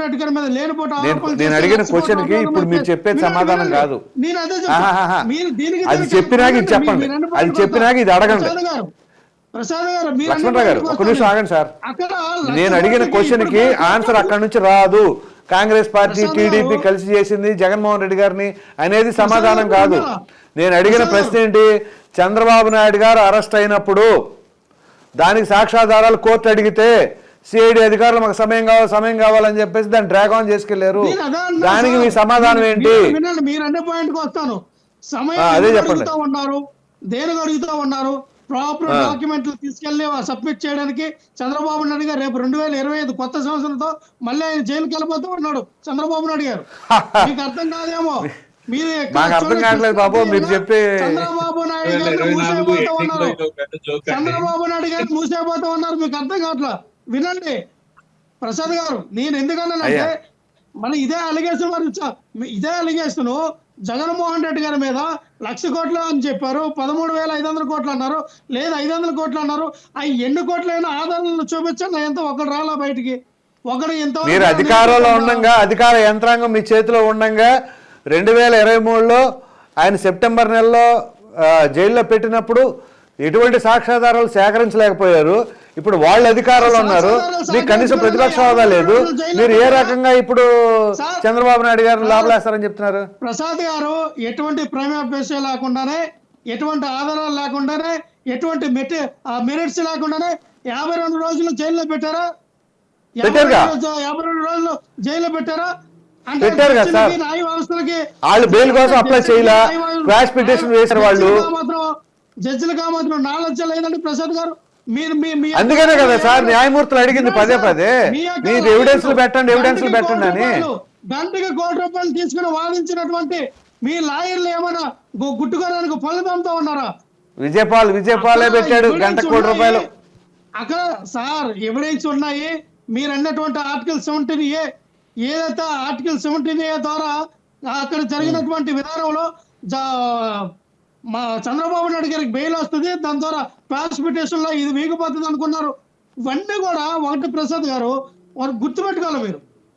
రెడ్డి గారి మీద లేనిపోటు నేను అడిగిన క్వశ్చన్ కి ఇప్పుడు మీరు చెప్పేది సమాధానం కాదు. నేను అదే అది చెప్పినాక ఇది చెప్పండి, అది చెప్పినాక ఇది అడగండి. ప్రసాద్ గారు, లక్ష్మణరావు గారు ఒక నిమిషం ఆగండి సార్. నేను అడిగిన క్వశ్చన్ కి ఆన్సర్ అక్కడ నుంచి రాదు. కాంగ్రెస్ పార్టీ టీడీపీ కలిసి చేసింది జగన్మోహన్ రెడ్డి గారిని అనేది సమాధానం కాదు. నేను అడిగిన ప్రశ్న ఏంటి, చంద్రబాబు నాయుడు గారు అరెస్ట్ అయినప్పుడు దానికి సాక్ష్యాధారాలు కోర్టు అడిగితే సిఐడి అధికారులు మాకు సమయం కావాలని చెప్పేసి దాన్ని డ్రాగ్ ఆన్ చేసుకెళ్లారు. దానికి మీ సమాధానం ఏంటి? మీరు అనే పాయింట్కి వస్తాను. అదే చెప్పండి. దేనికి అడుగుతా ఉన్నారు? ప్రాపర్ డాక్యుమెంట్లు తీసుకెళ్లి సబ్మిట్ చేయడానికి చంద్రబాబు నాయుడు గారు రేపు 2025 కొత్త సంవత్సరంతో మళ్ళీ ఆయన జైలుకి వెళ్ళిపోతూ ఉన్నాడు చంద్రబాబు నాయుడు గారు. మీకు అర్థం కాదేమో, మాకు అర్థం కావట్లేదు బాబు మీరు చెప్పి. చంద్రబాబు నాయుడు గారు మూసేపోతూ ఉన్నారు, చంద్రబాబు నాయుడు గారు మూసేపోతూ ఉన్నారు. మీకు అర్థం కావట్లా. వినండి ప్రసాద్ గారు, నేను ఎందుకన్నానంటే మన ఇదే అలిగేషన్ జగన్మోహన్ రెడ్డి గారి మీద 1,00,000 కోట్లు అని చెప్పారు, 13,500 కోట్లు అన్నారు, లేదా 500 కోట్లు అన్నారు. అవి ఎన్ని కోట్లైనా ఆధారాలను చూపించండి. ఎంత ఒకటి రాలా బయటికి, ఒకటి ఎంత. మీరు అధికారంలో ఉండంగా, అధికార యంత్రాంగం మీ చేతిలో ఉండంగా 2023లో ఆయన సెప్టెంబర్ నెలలో జైల్లో పెట్టినప్పుడు ఎటువంటి సాక్ష్యాధారాలు సేకరించలేకపోయారు. ఇప్పుడు వాళ్ళు అధికారంలో ఉన్నారు, మీకు కనీసం ప్రతిపక్ష హోదా లేదు. మీరు ఏ రకంగా ఇప్పుడు చంద్రబాబు నాయుడు గారిని లోపలేస్తారని చెప్తున్నారు? ప్రసాద్ గారు ఎటువంటి ప్రైమేఫేసియా లేకుండానే, ఎటువంటి ఆధారాలు లేకుండానే, ఎటువంటి మెరిట్స్ లేకుండానే 52 రోజులు జైల్లో పెట్టారా? 52 రోజులు జైల్లో పెట్టారా? పెట్టారు కదా సార్. న్యాయ వ్యవస్థలకి వాళ్ళు బెయిల్ కోసం అప్లై చేయలే, క్వాష్ పిటిషన్ వేశారు వాళ్ళు. జడ్జిలుగా మాత్రం నాలెడ్జ్ లేదండి ప్రసాద్ గారు. అందుకనే కదా సార్ న్యాయమూర్తులు అడిగింది పదే మీరు ఎవిడెన్స్లు పెట్టండి అని. గంటకి ₹1,00,00,000 తీసుకుని వాదించినటువంటి మీ లాయర్లు ఏమైనా గుట్టుకోవడానికి పనులతో ఉన్నారా? విజయపాలే పెట్టాడు గంటకు ₹1,00,00,000. అక్కడ సార్ ఎవిడెన్స్ ఉన్నాయి. మీరు అన్నటువంటి ఆర్టికల్ 17A, ఏదైతే ఆర్టికల్ 17A ద్వారా అక్కడ జరిగినటువంటి విధానంలో మా చంద్రబాబు నాయుడు గారికి బెయిల్ వస్తుంది, దాని ద్వారా క్వాష్ పిటిషన్ లో ఇది వీగిపోతుంది అనుకున్నారు. ఇవన్నీ కూడా ఒకటి ప్రసాద్ గారు గుర్తుపెట్టుకోవాలి మీరు.